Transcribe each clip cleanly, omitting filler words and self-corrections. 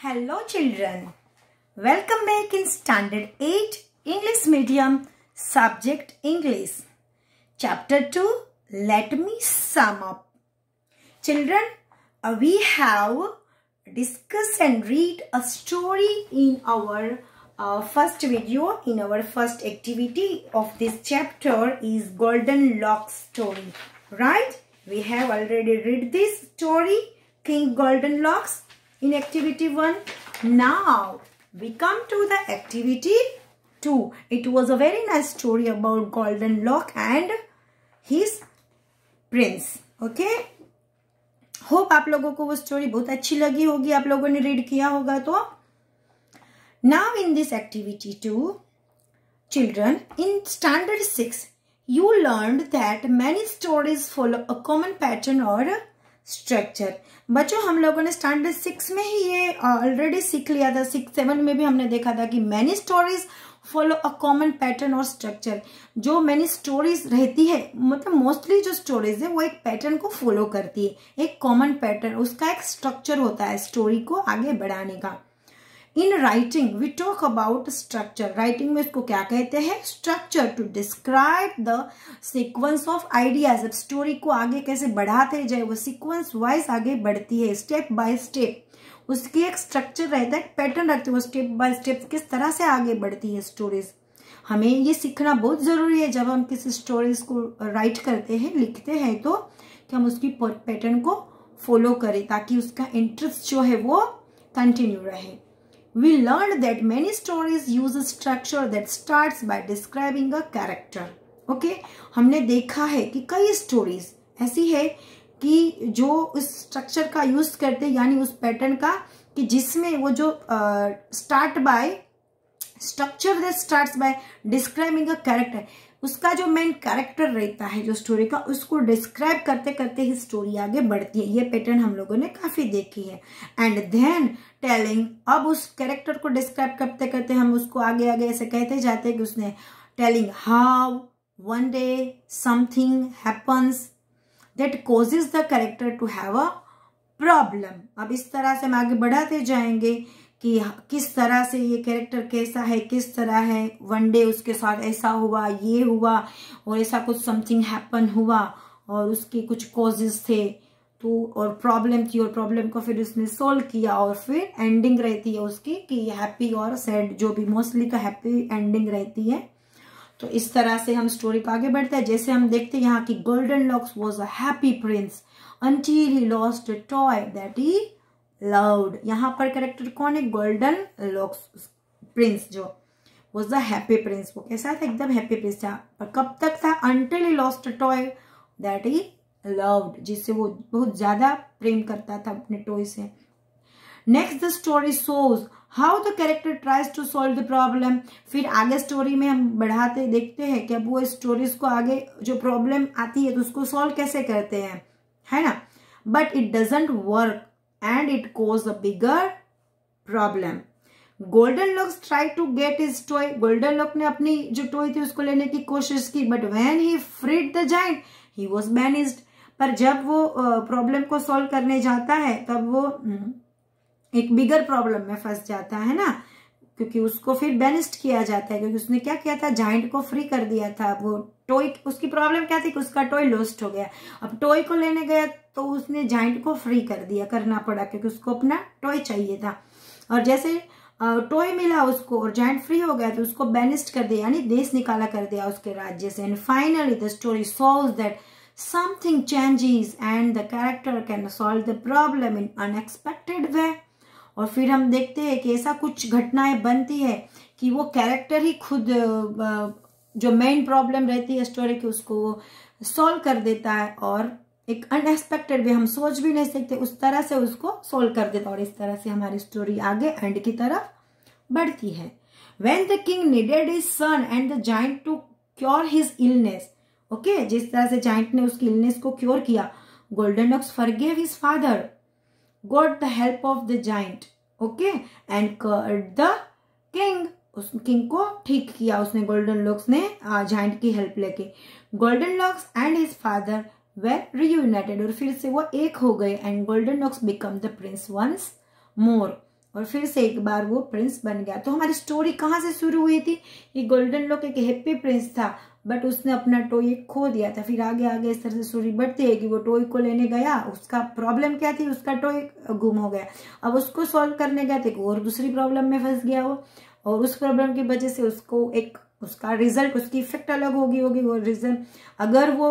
Hello children, welcome back in Standard 8 English Medium, Subject English. Chapter 2, let me sum up. Children, we have discussed and read a story in our first video, in our first activity of this chapter is Golden Locks story, right? We have already read this story, King Golden Locks, in activity 1. Now we come to the activity 2. It was a very nice story about Golden Lock and his prince. Okay, hope आप लोगों को वो story बहुत अच्छी लगी होगी, आप लोगों ने रीड किया होगा तो. Now in this activity 2, children, in standard 6 you learned that many stories follow a common pattern or structure. बच्चों, हम लोगों ने स्टैंडर्ड 6 में ही ये ऑलरेडी सीख लिया था. 6-7 में भी हमने देखा था कि many stories follow a common pattern और स्ट्रक्चर. जो मैनी स्टोरीज रहती है, मतलब मोस्टली जो स्टोरीज है वो एक पैटर्न को फॉलो करती है, एक कॉमन पैटर्न, उसका एक स्ट्रक्चर होता है स्टोरी को आगे बढ़ाने का. In writing we talk about structure. Writing में इसको क्या कहते हैं? Structure. To describe the sequence of ideas. अब स्टोरी को आगे कैसे बढ़ाते जाए, वो सीक्वेंस वाइज आगे बढ़ती है, स्टेप बाय स्टेप. उसकी एक स्ट्रक्चर रहता है, पैटर्न रखते हैं, वो स्टेप बाय स्टेप किस तरह से आगे बढ़ती है स्टोरीज. हमें ये सीखना बहुत जरूरी है जब हम किसी स्टोरीज को राइट करते हैं, लिखते हैं, तो कि हम उसकी पैटर्न को फॉलो करें ताकि उसका इंटरेस्ट जो है वो कंटिन्यू रहे. We learned that many stories use a structure that starts by describing a character. Okay? हमने देखा है कि कई स्टोरीज ऐसी है कि जो उस स्ट्रक्चर का यूज करते, यानी उस पैटर्न का, कि जिसमें वो जो start by structure that starts by describing a character, उसका जो मेन कैरेक्टर रहता है जो स्टोरी का, उसको डिस्क्राइब करते करते ही स्टोरी आगे बढ़ती है. ये पैटर्न हम लोगों ने काफी देखी है. एंड देन टेलिंग, अब उस कैरेक्टर को डिस्क्राइब करते करते हम उसको आगे आगे ऐसे कहते जाते हैं कि उसने telling how one day something happens that causes the character to have a problem. अब इस तरह से हम आगे बढ़ाते जाएंगे कि किस तरह से ये कैरेक्टर कैसा है, किस तरह है. वन डे उसके साथ ऐसा हुआ, ये हुआ, और ऐसा कुछ समथिंग हैपन हुआ, और उसके कुछ कॉजेज थे, तो और प्रॉब्लम थी, और प्रॉब्लम को फिर उसने सोल्व किया, और फिर एंडिंग रहती है उसकी कि हैप्पी और सैड, जो भी मोस्टली तो हैप्पी एंडिंग रहती है. तो इस तरह से हम स्टोरी को आगे बढ़ते हैं. जैसे हम देखते हैं यहाँ की golden locks was a happy Prince until he lost a toy that he loved. यहाँ पर कैरेक्टर कौन है? गोल्डन लॉक्स प्रिंस जो was the happy prince. वो कैसा था? एकदम हैप्पी प्रिंस था. पर कब तक था? until he lost a toy that he loved, जिससे वो बहुत ज्यादा प्रेम करता था अपने टॉय से. Next the story shows how the character tries to solve the problem. फिर आगे स्टोरी में हम बढ़ाते देखते हैं कि अब वो स्टोरीज को आगे जो प्रॉब्लम आती है तो उसको सॉल्व कैसे करते हैं, है ना. But it doesn't work and it cause a bigger problem. Golden locks try to get his toy. Golden lock ने अपनी जो टॉय थी उसको लेने की कोशिश की, but when he freed the giant he was banished. पर जब वो प्रॉब्लम को सॉल्व करने जाता है तब वो एक बिगर प्रॉब्लम में फंस जाता है ना, क्योंकि उसको फिर बैनिस्ड किया जाता है, क्योंकि उसने क्या किया था? जायंट को फ्री कर दिया था. वो टॉय, उसकी प्रॉब्लम क्या थी कि उसका टॉय लॉस्ट हो गया. अब टॉय को लेने गया तो उसने जायंट को फ्री कर दिया, करना पड़ा, क्योंकि उसको अपना टॉय चाहिए था. और जैसे टॉय मिला उसको और जायंट फ्री हो गया तो उसको बैनिस्ड कर दिया, यानी देश निकाला कर दिया उसके राज्य से. And finally the story shows that something changes and the character can solve the problem in unexpected way. और फिर हम देखते हैं कि ऐसा कुछ घटनाएं बनती है कि वो कैरेक्टर ही खुद जो मेन प्रॉब्लम रहती है स्टोरी की उसको सॉल्व कर देता है, और एक अनएक्सपेक्टेड वे, हम सोच भी नहीं सकते उस तरह से उसको सॉल्व कर देता है, और इस तरह से हमारी स्टोरी आगे एंड की तरफ बढ़ती है. When the king needed his son and the giant to cure his illness. Okay, जिस तरह से जायंट ने उसकी इलनेस को क्योर किया, golden locks forgave his father, got the help of the giant, okay, and cured the king. उस king को ठीक किया उसने, गोल्डन लॉक्स ने जायंट की हेल्प लेके. Golden locks and his father were reunited, और फिर से वो एक हो गए. And golden locks become the prince once more. और फिर से एक बार वो प्रिंस बन गया। तो हमारी स्टोरी कहाँ से शुरू हुई थी? ये गोल्डन लॉक एक हैप्पी प्रिंस था, बट उसने अपना टॉय खो दिया था। फिर आगे आगे इस तरह से स्टोरी बढ़ती है कि वो टॉय को लेने गया, उसका प्रॉब्लम क्या थी, उसका टॉय गुम हो गया। अब उसको सॉल्व करने गया तो और दूसरी प्रॉब्लम में फंस गया वो, और उस प्रॉब्लम की वजह से उसको एक उसका रिजल्ट, उसकी इफेक्ट अलग होगी वो रिजल्ट। अगर वो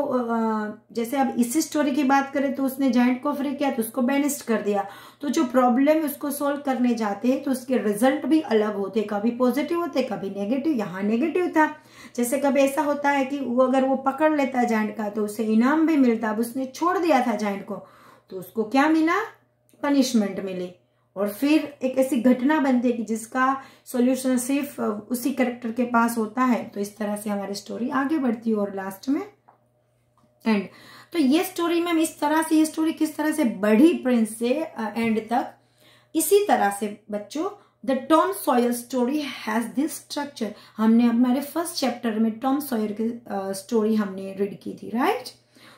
जैसे अब इसी स्टोरी की बात करें तो उसने जायंट को फ्री किया तो उसको बेनिस्ट कर दिया। तो जो प्रॉब्लम उसको सोल्व करने जाते हैं तो उसके रिजल्ट भी अलग होते, कभी पॉजिटिव होते कभी नेगेटिव। यहाँ नेगेटिव था। जैसे कभी ऐसा होता है कि वो अगर वो पकड़ लेता जायंट का तो उसे इनाम भी मिलता। अब उसने छोड़ दिया था जायंट को तो उसको क्या मिला? पनिशमेंट मिली। और फिर एक ऐसी घटना बनती है कि जिसका सॉल्यूशन सिर्फ उसी कैरेक्टर के पास होता है। तो इस तरह से हमारी स्टोरी आगे बढ़ती है और लास्ट में एंड। तो ये स्टोरी में इस तरह से, ये स्टोरी किस तरह से बढ़ी प्रिंस से एंड तक, इसी तरह से बच्चों the Tom Sawyer story has this structure. हमने हमारे फर्स्ट चैप्टर में टॉम सॉयर की स्टोरी हमने रीड की थी, राइट?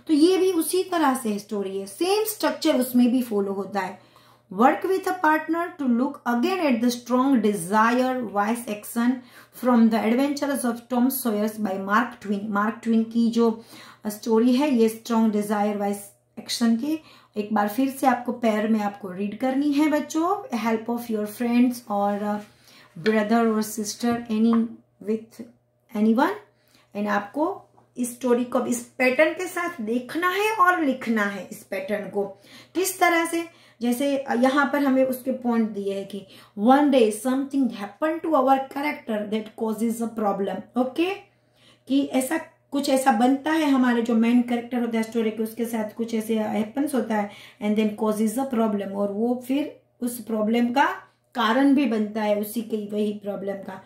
तो ये भी उसी तरह से स्टोरी है, सेम स्ट्रक्चर उसमें भी फॉलो होता है। Work with a partner to look again at the strong desire, wise action from the adventures of Tom Sawyer by Mark Twain. Mark Twain की जो स्टोरी है ये स्ट्रॉन्ग डिजायर वाइज एक्शन की, एक बार फिर से आपको पैर में आपको रीड करनी है बच्चों, हेल्प ऑफ योर फ्रेंड्स और ब्रदर और sister, any with anyone. And आपको इस स्टोरी को इस पैटर्न के साथ देखना है और लिखना है। इस पैटर्न को किस तरह से, जैसे यहाँ पर हमें उसके पॉइंट दिए हैं कि one day something happen to our character that causes a problem. Okay, कि ऐसा कुछ ऐसा बनता है, हमारे जो मेन कैरेक्टर होता है स्टोरी के, उसके साथ कुछ ऐसे हैपन्स होता है and then causes a problem, और वो फिर उस प्रॉब्लम का कारण भी बनता है, उसी की वही प्रॉब्लम का।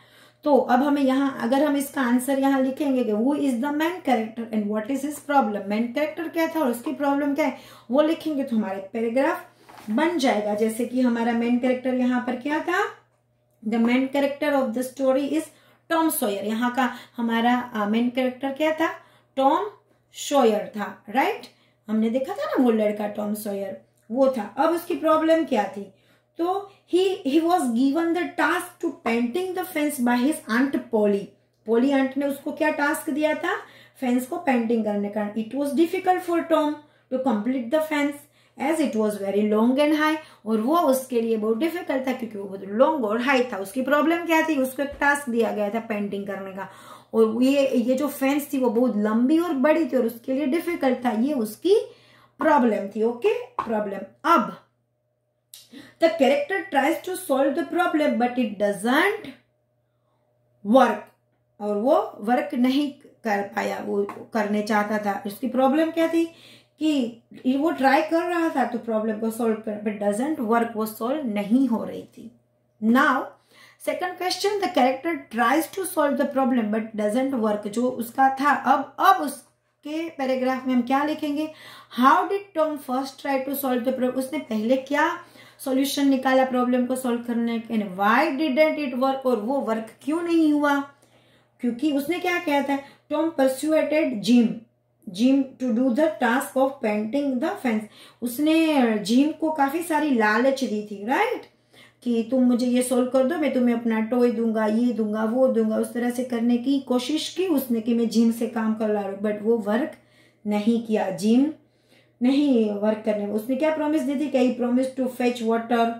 तो अब हमें यहाँ अगर हम इसका आंसर यहाँ लिखेंगे कि वो is the main character and what is his problem, main character क्या था और उसकी प्रॉब्लम क्या है, वो लिखेंगे तो हमारा पैराग्राफ बन जाएगा। जैसे कि हमारा मेन कैरेक्टर यहाँ पर क्या था, the main character of the story is Tom Sawyer. यहाँ का हमारा मेन कैरेक्टर क्या था, टॉम सॉयर था, राइट? हमने देखा था ना वो लड़का टॉम सॉयर, वो था। अब उसकी प्रॉब्लम क्या थी, तो he was given the task to painting the fence by his aunt Polly. Polly aunt ने उसको क्या टास्क दिया था, फेंस को पेंटिंग करने का। It was difficult for Tom to complete the fence as it was very long and high, और वो उसके लिए बहुत डिफिकल्ट था क्योंकि वो बहुत लॉन्ग और हाई था। उसकी प्रॉब्लम क्या थी, उसको एक टास्क दिया गया था पेंटिंग करने का, और ये जो फेंस थी वो बहुत लंबी और बड़ी थी और उसके लिए डिफिकल्ट था, ये उसकी प्रॉब्लम थी। Okay, problem. अब the character tries to solve the problem but it doesn't work, और वो वर्क नहीं कर पाया, वो करने चाहता था। उसकी प्रॉब्लम क्या थी कि वो ट्राई कर रहा था तो प्रॉब्लम को सॉल्व कर, बट डजंट वर्क, वो सॉल्व नहीं हो रही थी। Now second question, the character tries to solve the problem but doesn't work, जो उसका था। अब उसके पैराग्राफ में हम क्या लिखेंगे, how did Tom first try to solve the problem, उसने पहले क्या सॉल्यूशन निकाला प्रॉब्लम को सॉल्व करने के, व्हाई डिडंट इट वर्क, और वो वर्क क्यों नहीं हुआ, क्योंकि उसने क्या किया था, Tom persuaded Jim to do the task of painting the fence. उसने जिम को काफी सारी लालच दी थी, राइट, कि तुम मुझे ये सोल्व कर दो, मैं तुम्हें अपना टॉय दूंगा, ये दूंगा, वो दूंगा। उस तरह से करने की कोशिश की उसने कि मैं जिम से काम कर ला रहा हूं, बट वो वर्क नहीं किया, जिम नहीं वर्क करने में। उसने क्या प्रॉमिस दी थी कि I promise to fetch water,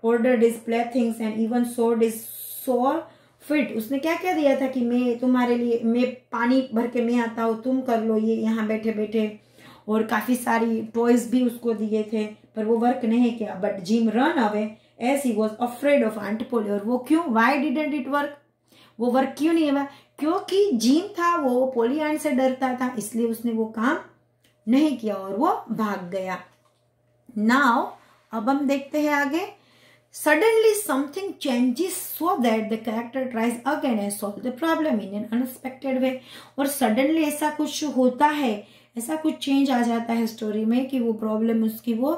order his playthings and even sold his sore fit. उसने क्या क्या दिया था कि मैं तुम्हारे लिए, मैं पानी भर के मैं आता हूँ, तुम कर लो ये यहाँ बैठे बैठे, और काफी सारी टॉयज भी उसको दिए थे, पर वो वर्क नहीं किया। But Jim run away as he was afraid of aunt Polly, और वो क्यों, वाई डिडंट इट वर्क, वो वर्क क्यों नहीं हुआ, क्योंकि जिम था वो पोली आंट से डरता था, इसलिए उसने वो काम नहीं किया और वो भाग गया। नाउ अब हम देखते हैं आगे, suddenly something changes so that the character tries again and solve the problem in an unexpected way. और सडनली ऐसा कुछ होता है, ऐसा कुछ चेंज आ जाता है स्टोरी में कि वो प्रॉब्लम उसकी वो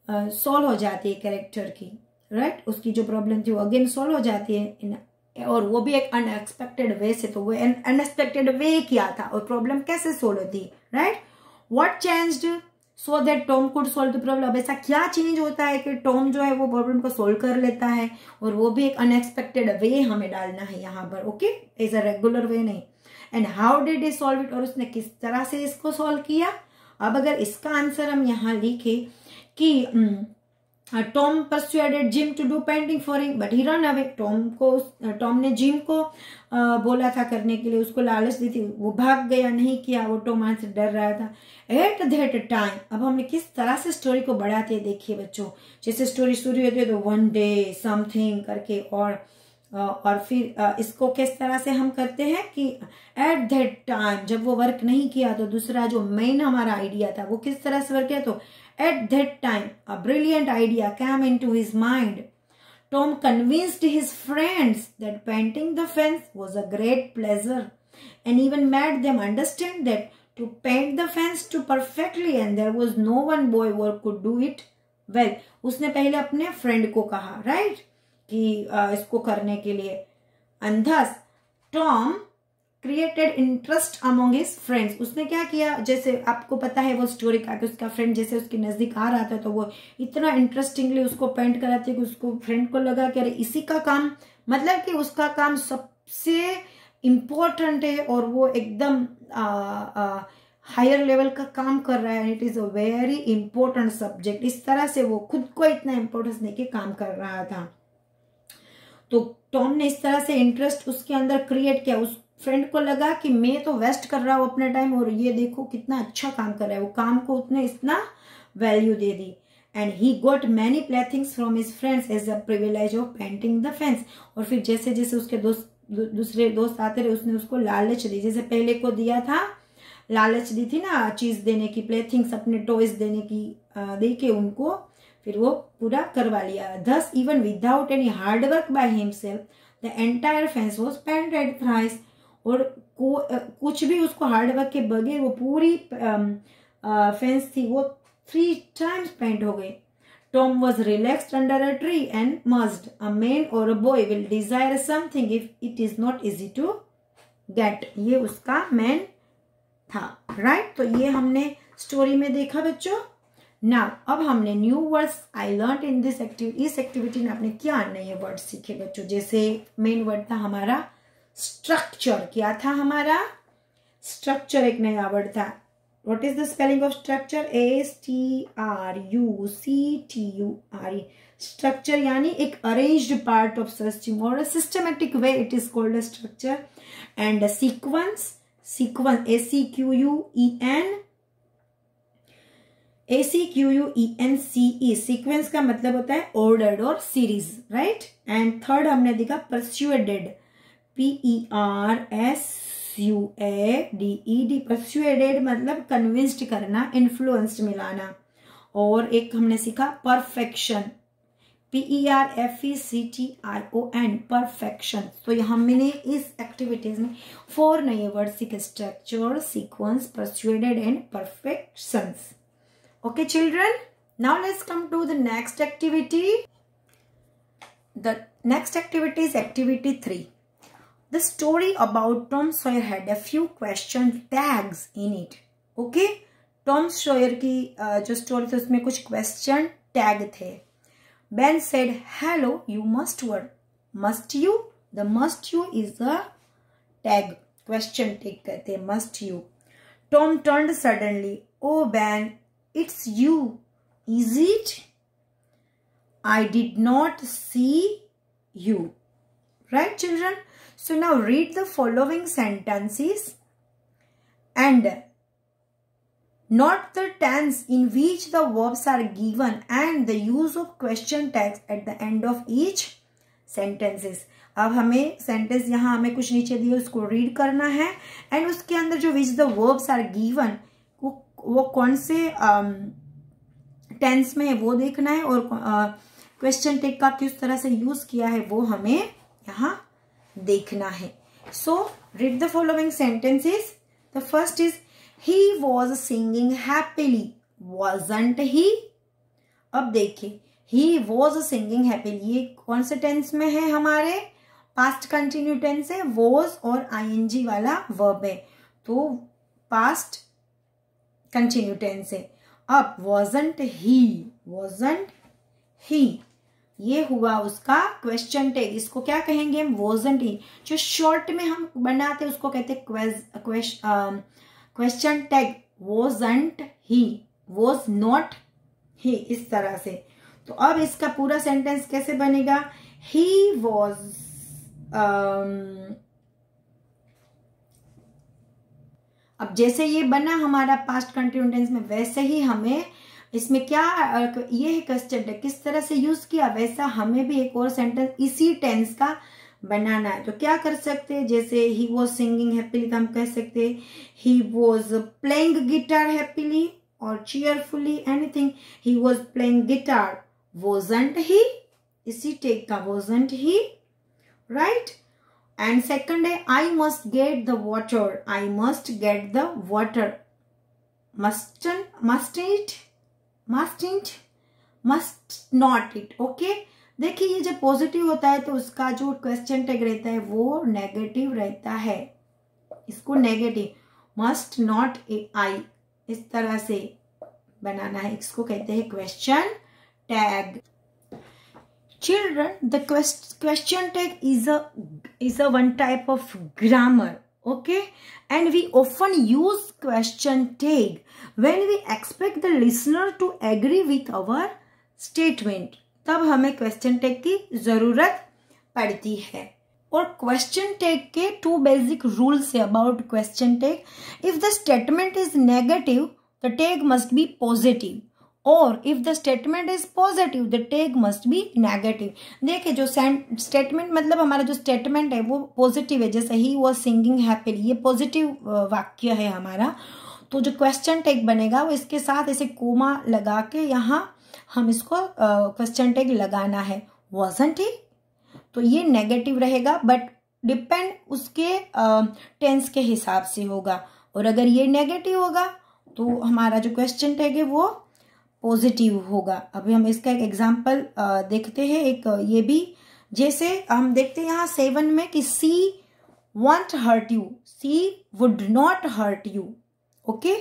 सॉल्व हो जाती है कैरेक्टर की, राइट? उसकी जो प्रॉब्लम थी वो अगेन सॉल्व हो जाती है, और वो भी एक अनएक्सपेक्टेड वे से। तो वो अनएक्सपेक्टेड वे किया था और प्रॉब्लम कैसे सॉल्व होती, right? What changed? So that Tom could solve the problem. अब ऐसा क्या चेंज होता है कि टॉम जो है वो प्रॉब्लम को सोल्व कर लेता है, और वो भी एक अनएक्सपेक्टेड वे हमें डालना है यहाँ पर, okay, as a regular way नहीं। And how did he solve it, और उसने किस तरह से इसको सॉल्व किया। अब अगर इसका आंसर हम यहाँ लिखे कि Tom persuaded Jim to do painting for him but he run away. Tom ने जिम को बोला था करने के लिए, उसको लालच दी थी, वो भाग गया, नहीं किया, वो टॉम से डर रहा था। एट दैट टाइम, अब हमने किस तरह से स्टोरी को बढ़ाते हैं देखिए बच्चों। जैसे स्टोरी शुरू होती है तो वन डे समथिंग करके, और फिर इसको किस तरह से हम करते हैं कि एट दैट टाइम, जब वो वर्क नहीं किया तो दूसरा जो मेन हमारा आइडिया था वो किस तरह से वर्क किया, तो at that time a brilliant idea came into his mind. Tom convinced his friends that painting the fence was a great pleasure and even made them understand that to paint the fence to perfectly and there was no one boy who could do it well. उसने पहले अपने friend को कहा, right, कि इसको करने के लिए। and thus Tom created interest among his friends. उसने क्या किया, जैसे आपको पता है वो स्टोरी का कि उसका फ्रेंड जैसे उसके नजदीक आ रहा था तो वो इतना इंटरेस्टिंगली उसको पेंट कराते कि उसको फ्रेंड को लगा कि अरे इसी का काम, मतलब कि उसका काम सबसे इम्पोर्टेंट है और वो एकदम हायर लेवल का काम कर रहा है, it is a very important subject. इस तरह से वो खुद को इतना इंपॉर्टेंस देके काम कर रहा था। तो टॉम ने इस तरह से इंटरेस्ट उसके अंदर क्रिएट किया। उस फ्रेंड को लगा कि मैं तो वेस्ट कर रहा हूँ अपना टाइम और ये देखो कितना अच्छा काम कर रहा है, वो काम को उसने इतना वैल्यू दे दी। And he got many playthings from his friends as a privilege of painting the fence. और फिर जैसे जैसे उसके दूसरे दोस्त आते रहे उसने उसको लालच दी, जैसे पहले को दिया था, लालच दी थी ना चीज देने की, प्लेथिंग्स अपने टॉयज देने की, दे के उनको फिर वो पूरा करवा लिया। thus even without any hard work by himself the entire fence was painted thrice। और कुछ भी उसको हार्ड वर्क के बगैर वो पूरी फेंस थी वो 3 times पेंट हो गई। Tom was relaxed under a tree and must a man और a boy will desire something if it is not easy to get. ये उसका मैन था, राइट। तो ये हमने स्टोरी में देखा बच्चों। नाउ अब हमने new words I learn in this activity. इस एक्टिविटी में आपने क्या नए वर्ड सीखे बच्चों। जैसे मेन वर्ड था हमारा स्ट्रक्चर। क्या था हमारा स्ट्रक्चर, एक नया वर्ड था। What is the spelling of structure, STRUCTURE। Structure यानी एक अरेंज्ड पार्ट ऑफ सिस्टम और systematic way, it is called a structure. And sequence, sequence ACQUENCE, sequence का मतलब होता है ऑर्डर्ड और सीरीज, राइट। एंड थर्ड हमने देखा परस्यूएडेड, PERSUADED, परस्यूएडेड मतलब कन्विंस्ड करना, इन्फ्लुएंस्ड मिलाना। और एक हमने सीखा परफेक्शन, PERFECTION, परफेक्शन। तो यहाँ हमने इस एक्टिविटीज में 4 नए वर्ड सीखे, structure, sequence, persuaded and perfections. Okay children, now let's come to the next activity. The next activity is activity 3. The story about Tom Sawyer had a few question tags in it. Okay, Tom Sawyer की जो story थी उसमें कुछ question tag थे। Ben said, "Hello, you must word. Must you?" The must you is a tag. Question tag कहते हैं must you. Tom turned suddenly. Oh Ben, it's you, is it? I did not see you. Right children? So now read the following sentences and note the tense in which the verbs are given and the use of question tags at the end of each sentences. अब हमें sentence यहाँ हमें कुछ नीचे दिए उसको read करना है एंड उसके अंदर जो which the verbs are given वो कौन से टेंस में है वो देखना है और क्वेश्चन टेग का किस तरह से यूज किया है वो हमें यहाँ देखना है। So read the following sentences. The first is he was singing happily, wasn't he. अब देखिए ही वॉज सिंगिंग हैप्पीली, ये कौन से टेंस में है, हमारे पास्ट कंटिन्यू टेंस है, वॉज और ING वाला वर्ब है, तो पास्ट कंटिन्यू टेंस है। अब wasn't he, ये हुआ उसका क्वेश्चन टैग। इसको क्या कहेंगे हम? wasn't he। जो शॉर्ट में हम बनाते उसको कहते question tag. wasn't he, was not he, इस तरह से। तो अब इसका पूरा सेंटेंस कैसे बनेगा? he was अब जैसे ये बना हमारा पास्ट कंटिन्यूस टेंस में, वैसे ही हमें इसमें क्या ये है क्वेश्चन टैग किस तरह से यूज किया, वैसा हमें भी एक और सेंटेंस इसी टेंस का बनाना है। तो क्या कर सकते हैं? जैसे ही वॉज सिंगिंग हैप्पीली, तो हम कह सकते हैं he was playing guitar happily और cheerfully, anything. He was playing guitar, wasn't he, इसी टेक का wasn't he, right. And second है I must get the water, I must get the water, must not it. Okay, देखिए ये जब positive होता है तो उसका जो क्वेश्चन टैग रहता है वो नेगेटिव रहता है। इसको नेगेटिव मस्ट नॉट आई इस तरह से बनाना है, इसको कहते हैं question tag. Children, the question tag is a one type of grammar, okay? And we often use question tag when we expect the listener to agree with our statement. तब हमें question tag की जरूरत पड़ती है। और question tag के two basic rules है about question tag. If the statement is negative, the tag must be positive. और if the statement is positive, the tag must be negative. देखिए जो स्टेटमेंट मतलब हमारा जो स्टेटमेंट है वो पॉजिटिव है, जैसे ही was singing happily, ये पॉजिटिव वाक्य है हमारा। तो जो क्वेश्चन टैग बनेगा वो इसके साथ ऐसे कोमा लगा के यहाँ हम इसको क्वेश्चन टैग लगाना है। wasn't he, तो ये नेगेटिव रहेगा, बट डिपेंड उसके टेंस के हिसाब से होगा। और अगर ये नेगेटिव होगा तो हमारा जो क्वेश्चन टैग है वो पॉजिटिव होगा। अभी हम इसका एक एग्जाम्पल देखते हैं। एक ये भी जैसे हम देखते हैं यहाँ 7 में कि she won't hurt you, she would not hurt you, okay,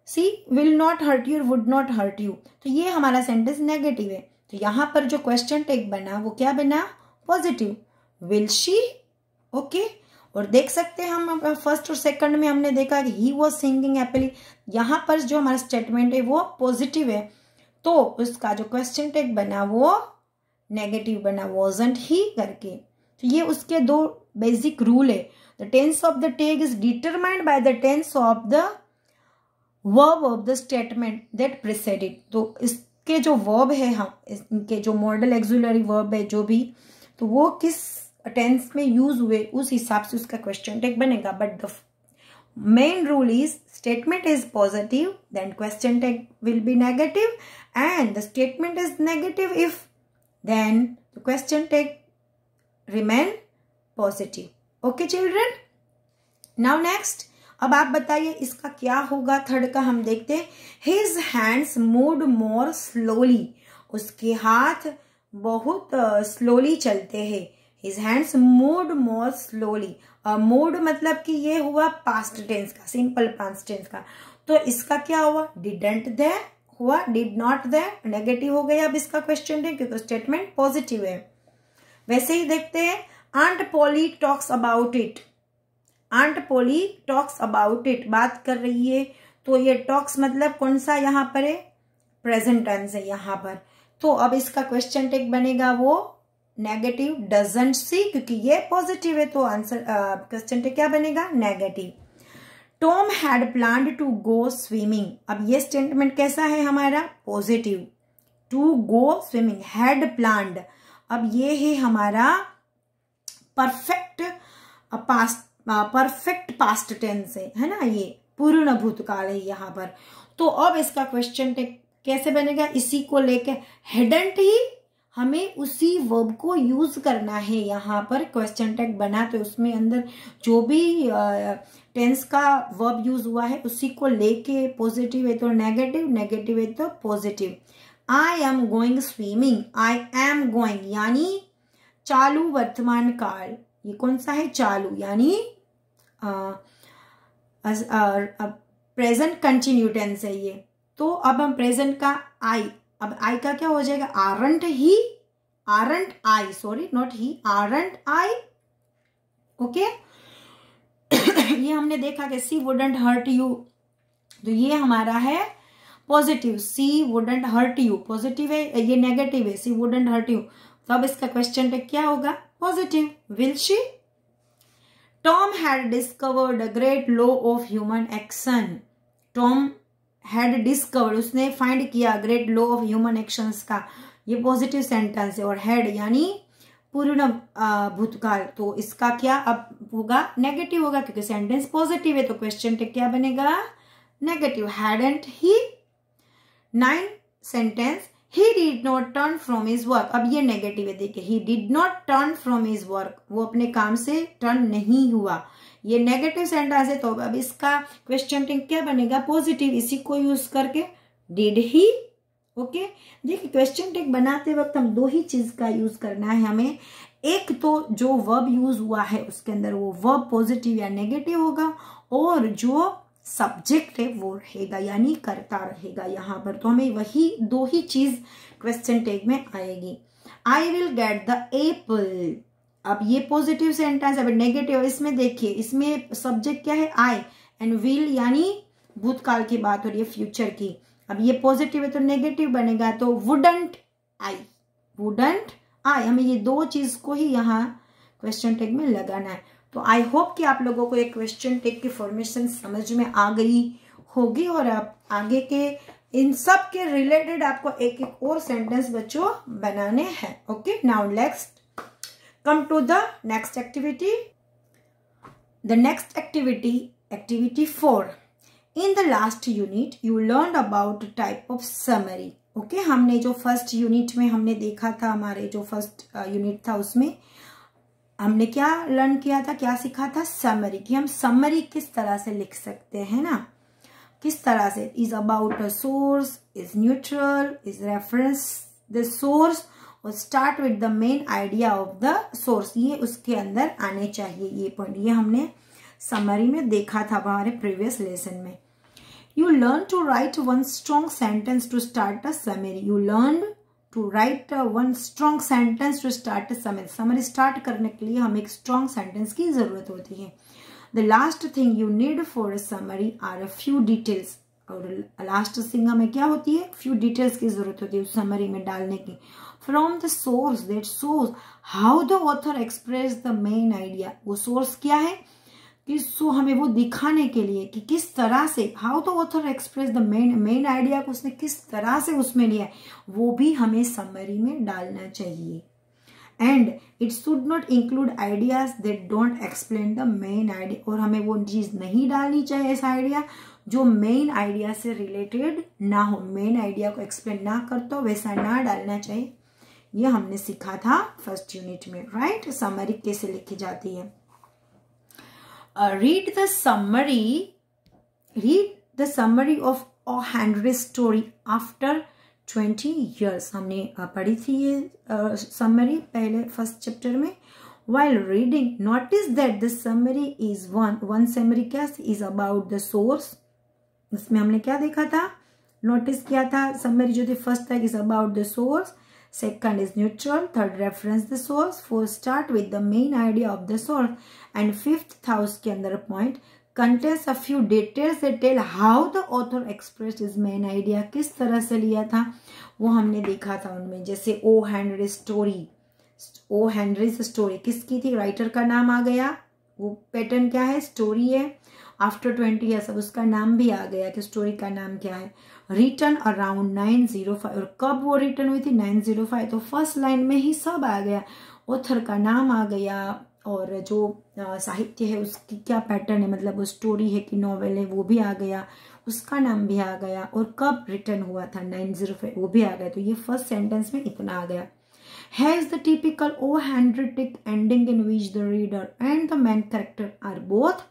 she will not hurt you, would not hurt you. तो ये हमारा सेंटेंस नेगेटिव है। तो यहाँ पर जो क्वेश्चन टैग बना वो क्या बना? Positive, will she, okay. और देख सकते हैं हम फर्स्ट और सेकंड में हमने देखा कि ही वॉज सिंगिंग हैप्पीली, यहाँ पर जो हमारा स्टेटमेंट है वो पॉजिटिव है, तो उसका जो क्वेश्चन टैग बना वो नेगेटिव बना, वॉजंट ही करके। तो ये उसके दो बेसिक रूल है। The tense of the tag is determined by the tense of the verb of the statement that preceded. तो इसके जो वर्ब है, हम इनके जो मॉडल एक्सुलरी वर्ब है जो भी, तो वो किस टेंस में यूज हुए उस हिसाब से उसका क्वेश्चन टैग बनेगा। But the main rule is statement is positive, then question tag will be negative, and the statement is negative if then the question tag remain positive. Okay children, now next, अब आप बताइए इसका क्या होगा। Third का हम देखते हैं। His hands moved more slowly, उसके हाथ बहुत स्लोली चलते हैं। His hands moved more slowly, mood मतलब कि ये हुआ पास्ट टेंस का, सिंपल पास्ट टेंस का। तो इसका क्या हुआ? डिडंट दे हुआ, डिड नॉट दे, नेगेटिव हो गया अब इसका क्वेश्चन टैग, क्योंकि स्टेटमेंट पॉजिटिव है। वैसे ही देखते हैं, aunt Polly talks about it, aunt Polly talks about it, बात कर रही है। तो ये टॉक्स मतलब कौन सा यहाँ पर है? प्रेजेंट टेंस है यहाँ पर। तो अब इसका क्वेश्चन टैग बनेगा वो नेगेटिव, डजंट सी, क्योंकि ये पॉजिटिव है तो आंसर क्वेश्चन टैग क्या बनेगा? Negative. Tom had planned to go swimming, अब ये स्टेटमेंट कैसा है हमारा? Positive, to go swimming, had planned. अब ये है हमारा परफेक्ट पास्ट टेंस है ना, ये पूर्ण भूतकाल है यहाँ पर। तो अब इसका क्वेश्चन टैग कैसे बनेगा? इसी को लेके हैडंट ही, हमें उसी वर्ब को यूज करना है यहाँ पर। क्वेश्चन टैग बना तो उसमें अंदर जो भी टेंस का वर्ब यूज हुआ है उसी को लेके, पॉजिटिव है तो नेगेटिव, नेगेटिव है तो positive. I am going swimming, I am going यानी चालू वर्तमान काल, ये कौन सा है? चालू, यानी प्रेजेंट कंटिन्यू टेंस है ये। तो अब हम प्रेजेंट का आई, अब आई का क्या हो जाएगा, aren't he, aren't I, sorry not he, aren't I, okay. ये हमने देखा कि सी वुडंट हर्ट यू, तो ये हमारा है positive, she wouldn't hurt you, positive है, ये नेगेटिव है, सी वुडंट हर्ट यू, तो अब इसका क्वेश्चन टैग क्या होगा, positive, will she. Tom had discovered a great law of human action, Tom had discovered, उसने फाइंड किया, great law of human actions का, ये पॉजिटिव सेंटेंस है, और हैड यानी पूर्ण भूतकाल, तो इसका क्या अब होगा, नेगेटिव होगा, क्योंकि सेंटेंस पॉजिटिव है, तो क्वेश्चन टैग क्या बनेगा, negative. Hadn't he, 9 sentence, he did not turn from his work, अब ये नेगेटिव है, देखिए he did not turn from his work, वो अपने काम से टर्न नहीं हुआ, ये नेगेटिव सेंटेंस है, तो अब इसका क्वेश्चन टैग क्या बनेगा, पॉजिटिव, इसी को यूज करके डिड ही, ओके। देखिए क्वेश्चन टैग बनाते वक्त हम दो ही चीज का यूज करना है हमें, एक तो जो वर्ब यूज हुआ है उसके अंदर वो वर्ब पॉजिटिव या नेगेटिव होगा, और जो सब्जेक्ट है वो रहेगा यानी करता रहेगा यहाँ पर, तो हमें वही दो ही चीज क्वेश्चन टैग में आएगी। I will get the Apple, अब ये पॉजिटिव सेंटेंस, अब नेगेटिव, इसमें देखिए इसमें सब्जेक्ट क्या है, आई, एंड विल यानी भूतकाल की बात हो रही है, फ्यूचर की, अब ये पॉजिटिव है तो नेगेटिव बनेगा, तो वुडंट आई, वुडंट आई, हमें ये दो चीज को ही यहाँ क्वेश्चन टैग में लगाना है। तो आई होप कि आप लोगों को एक क्वेश्चन टैग की फॉर्मेशन समझ में आ गई होगी, और आप आगे के इन सब के रिलेटेड आपको एक एक और सेंटेंस बच्चों बनाने हैं, okay. Now next come to the next activity, the next activity, activity 4। In the last unit, you learned about type of summary. Okay, हमने जो फर्स्ट यूनिट में हमने देखा था, हमारे जो फर्स्ट यूनिट था उसमें हमने क्या लर्न किया था, क्या सीखा था, समरी, कि हम समरी किस तरह से लिख सकते हैं ना, किस तरह से, is about a source, is neutral, is reference the source, और start with the main idea of the source, ये उसके अंदर आने चाहिए, ये पॉइंट, ये हमने समरी में देखा था हमारे प्रीवियस लेसन में। You learn to write one strong sentence to start a summary. You learned to write one strong sentence to start a summary. Summary start करने के लिए हमें एक strong sentence की जरूरत होती है। The last thing you need for a summary are a few details. और last thing हमें क्या होती है, few details की जरूरत होती है उस summary में डालने की। From the source that shows how the author expressed the main idea. वो source क्या है, कि सो हमें वो दिखाने के लिए कि किस तरह से, how the author express the main idea को उसने किस तरह से उसमें लिया है, वो भी हमें समरी में डालना चाहिए। And it should not include ideas that don't explain the main idea, और हमें वो चीज नहीं डालनी चाहिए ऐसा आइडिया जो मेन आइडिया से रिलेटेड ना हो, मेन आइडिया को एक्सप्लेन ना करता हो वैसा ना डालना चाहिए। ये हमने सीखा था फर्स्ट यूनिट में, राइट। समरी कैसे लिखी जाती है। Read the summary of O. Henry's story after 20 years. हमने पढ़ी थी ये summary पहले फर्स्ट चैप्टर में। While reading, notice that the summary is one summary क्या is about the source. इसमें हमने क्या देखा था, नोटिस किया था, summary जो थी फर्स्ट था is about the source, second is neutral, third reference the source, fourth start with the main idea of the source, and fifth था उसके अंदर point contains a few details that tell how the author expressed his main idea, किस तरह से लिया था वो हमने देखा था उनमें। जैसे ओ हेनरी स्टोरी, ओ हेनरीज स्टोरी किसकी थी, राइटर का नाम आ गया, वो पैटर्न क्या है, स्टोरी है, आफ्टर 20 ईयर्स अब उसका नाम भी आ गया कि स्टोरी का नाम क्या है। रिटर्न अराउंड 905, और कब वो रिटर्न हुई थी, 905, तो फर्स्ट लाइन में ही सब आ गया, ऑथर का नाम आ गया, और जो साहित्य है उसकी क्या पैटर्न है, मतलब वो स्टोरी है कि नॉवेल है वो भी आ गया, उसका नाम भी आ गया, और कब रिटर्न हुआ था 905 वो भी आ गया। तो ये फर्स्ट सेंटेंस में इतना आ गया। Has the typical O-Henry ending in which the reader and the main character are both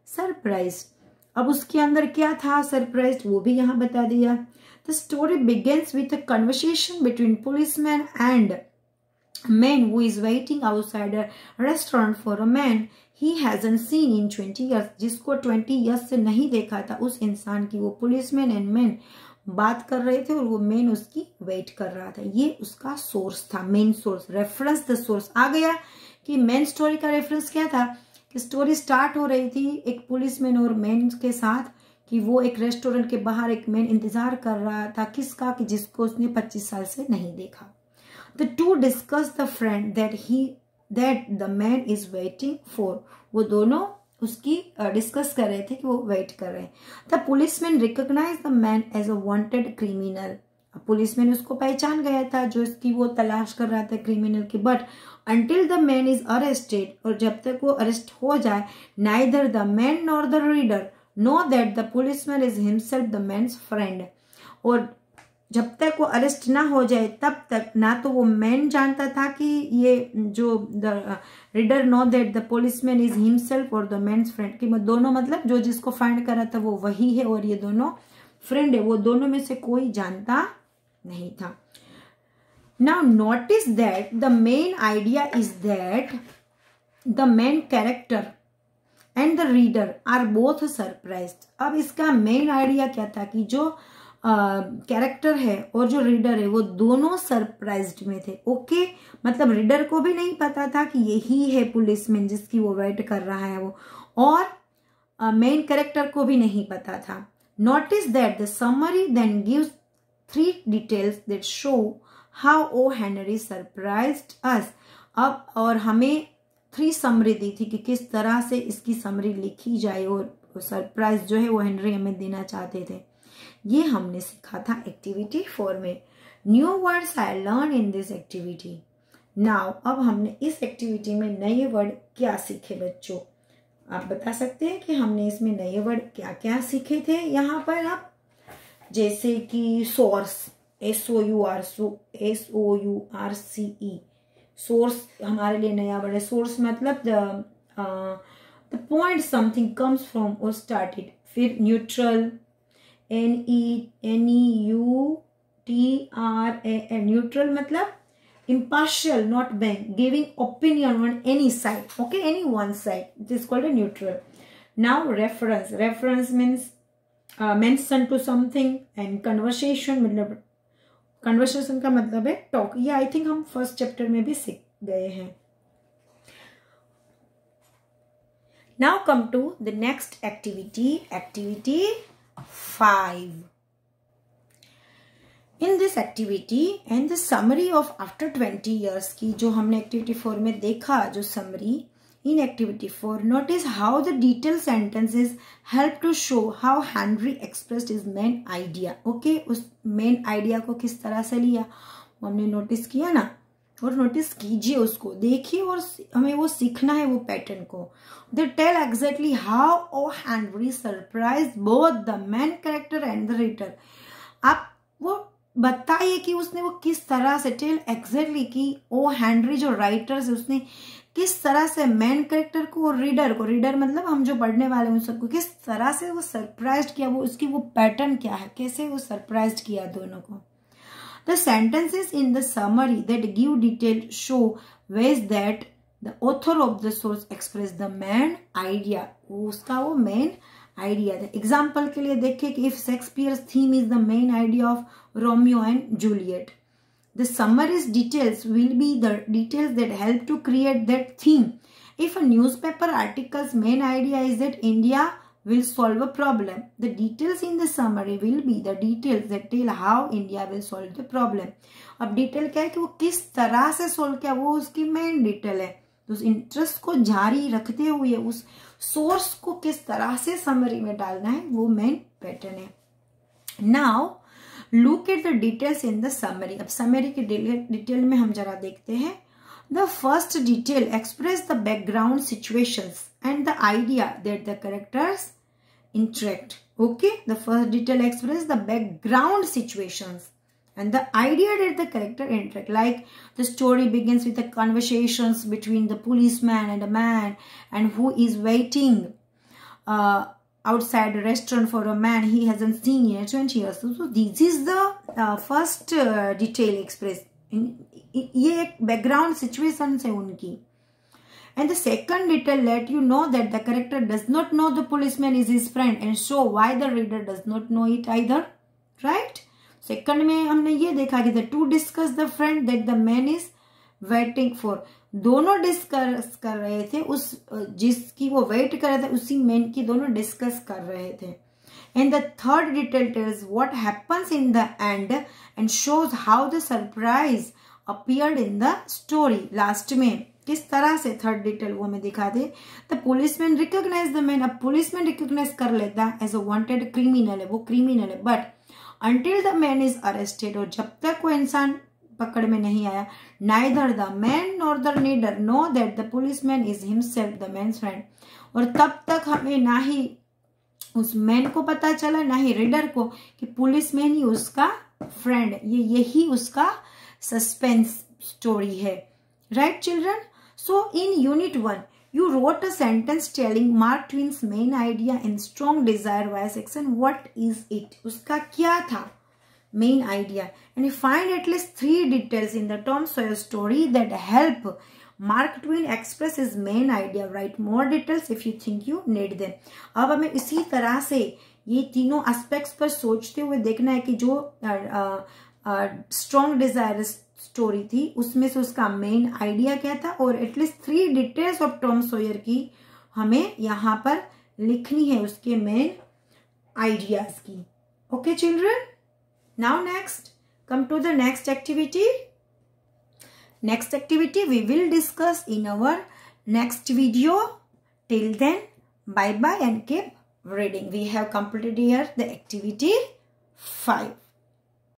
surprised. अब उसके अंदर क्या था, सरप्राइज्ड, वो भी यहाँ बता दिया। The story begins with a conversation between policeman and man who is waiting outside a restaurant for a man he hasn't seen in 20 years. जिसको 20 years से नहीं देखा था उस इंसान की, वो पुलिसमैन एंड मैन बात कर रहे थे और वो मैन उसकी वेट कर रहा था। ये उसका सोर्स था, main source. Reference the source आ गया कि मेन स्टोरी का रेफरेंस क्या था कि स्टोरी स्टार्ट हो रही थी एक पुलिसमैन और मैन के साथ कि वो एक रेस्टोरेंट के बाहर एक मैन इंतजार कर रहा था किसका, कि जिसको उसने 25 साल से नहीं देखा। The two discuss the friend that the man is waiting for. वो दोनों उसकी डिस्कस कर रहे थे कि वो वेट कर रहे हैं। The policeman recognise the man as a wanted criminal. Policeman उसको पहचान गया था जो इसकी वो तलाश कर रहा था क्रिमिनल की। But until the man is arrested, और जब तक वो अरेस्ट हो जाए, neither the man nor the reader know that the policeman is himself the man's friend. और जब तक वो अरेस्ट ना हो जाए तब तक ना तो वो मैन जानता था कि ये जो the reader know that the policeman is himself और द मैन्स फ्रेंड, कि दोनों मतलब जो जिसको फाइंड कर रहा था वो वही है और ये दोनों फ्रेंड है, वो दोनों में से कोई जानता नहीं था। Now notice that the main idea is that the main character and the reader are both surprised. अब इसका मेन आइडिया क्या था कि जो कैरेक्टर है और जो रीडर है वो दोनों सरप्राइज्ड में थे। ओके, मतलब रीडर को भी नहीं पता था कि यही है पुलिसमैन जिसकी वो वेट कर रहा है वो, और मेन कैरेक्टर को भी नहीं पता था। Notice that the summary then gives 3 details that show how O Henry surprised us. अब और हमें 3 समरी दी थी कि किस तरह से इसकी समरी लिखी जाए और सरप्राइज जो है वो हेनरी हमें देना चाहते थे। ये हमने सीखा था एक्टिविटी 4 में। New words I learn in this activity. Now अब हमने इस एक्टिविटी में नए वर्ड क्या सीखे बच्चों? आप बता सकते हैं कि हमने इसमें नए वर्ड क्या क्या सीखे थे? यहाँ पर आप जैसे कि सोर्स, SOURCE, सोर्स हमारे लिए नया वर्ड है। सोर्स मतलब the point something comes from और स्टार्टेड। फिर न्यूट्रल, NEUTRAL, न्यूट्रल मतलब impartial, not bang, giving opinion on any side, okay, any one side, it is called a neutral. Now reference means mention to something, and conversation मतलब conversation का मतलब है talk। ये I think हम first chapter में भी सीख गए हैं। Now come to the next activity 5. In this activity and the summary of after 20 years की जो हमने activity 4 में देखा, जो summary in activity 4, notice how the detailed sentences help to show how Henry expressed his main idea. Okay, उस main idea को किस तरह से लिया वो हमने नोटिस किया ना, और नोटिस कीजिए उसको, देखिए और हमें वो सीखना है वो पैटर्न को। They tell exactly how O. Henry surprised both the main character and the reader. आप वो बताइए कि उसने वो किस तरह से, टेल एग्जैक्टली कि ओ हेनरी जो राइटर है उसने किस तरह से मेन कैरेक्टर को और रीडर को, रीडर मतलब हम जो पढ़ने वाले हैं उन सबको किस तरह से वो सरप्राइज किया, वो उसकी वो पैटर्न क्या है, कैसे वो सरप्राइज किया दोनों को। The sentences in the summary that give detail show ways that the author of the source expressed the main idea. उसका वो main idea था। Example के लिए देखिए कि if Shakespeare's theme is the main idea of Romeo and Juliet, the summary's details will be the details that help to create that theme. If a newspaper article's main idea is that India will solve a problem, the details in the summary will be the details that tell how India will solve the problem. अब detail क्या है कि वो किस तरह से solve किया, वो उसकी मेन डिटेल है। तो उस इंटरेस्ट को जारी रखते हुए उस सोर्स को किस तरह से समरी में डालना है वो मेन पैटर्न है। Now look at the details in the summary. अब समरी की डिटेल में हम जरा देखते हैं। The first detail express the background situations and the idea that the characters interact. Okay, the first detail express the background situations and the idea that the character interact. Like the story begins with the conversations between the policeman and a man, and who is waiting outside a restaurant for a man he hasn't seen in 20 years. So this is the first detail expressed. ये एक background situation है उनकी। And the second detail let you know that the character does not know the policeman is his friend and show why the reader does not know it either. Right. Second में हमने ये देखा कि the two discuss the friend that the man is waiting for, दोनों discuss कर रहे थे, उस जिसकी वो वेट कर रहे थे उसी मैन की दोनों डिस्कस कर रहे थे। And the third detail tells what happens in the end and shows how the surprise appeared in the story, last में किस तरह से थर्ड डिटेल वो हमें दिखा दे। The policeman recognise the man, अब पुलिसमैन रिकॉग्नाइज कर लेता है एज अ वांटेड क्रिमिनल है, वो क्रिमिनल है, but until the man is arrested, और जब तक वो इंसान पकड़ में नहीं आया, neither the man nor the reader know that the policeman is himself the man's friend, और तब तक हमें ना ही उस मैन को पता चला ना ही रीडर को कि पुलिसमैन ही उसका फ्रेंड, ये यही उसका सस्पेंस स्टोरी है। Right children, so in unit 1 you wrote a sentence telling Mark Twain's main idea in strong desire via section. What is it? उसका क्या था main idea? And you find at least 3 details in the Tom Sawyer story that help Mark Twain express his main idea. Write more details if you think you need them. अब हमें इसी तरह से ये तीनों एस्पेक्ट्स पर सोचते हुए देखना है कि जो स्ट्रॉन्ग डिजायर स्टोरी थी उसमें से उसका मेन आइडिया क्या था, और at least 3 details of Tom Sawyer की हमें यहाँ पर लिखनी है, उसके मेन आइडियाज की। Okay children, now next come to the next activity. Next activity we will discuss in our next video. Till then bye bye and keep reading. We have completed here the activity 5.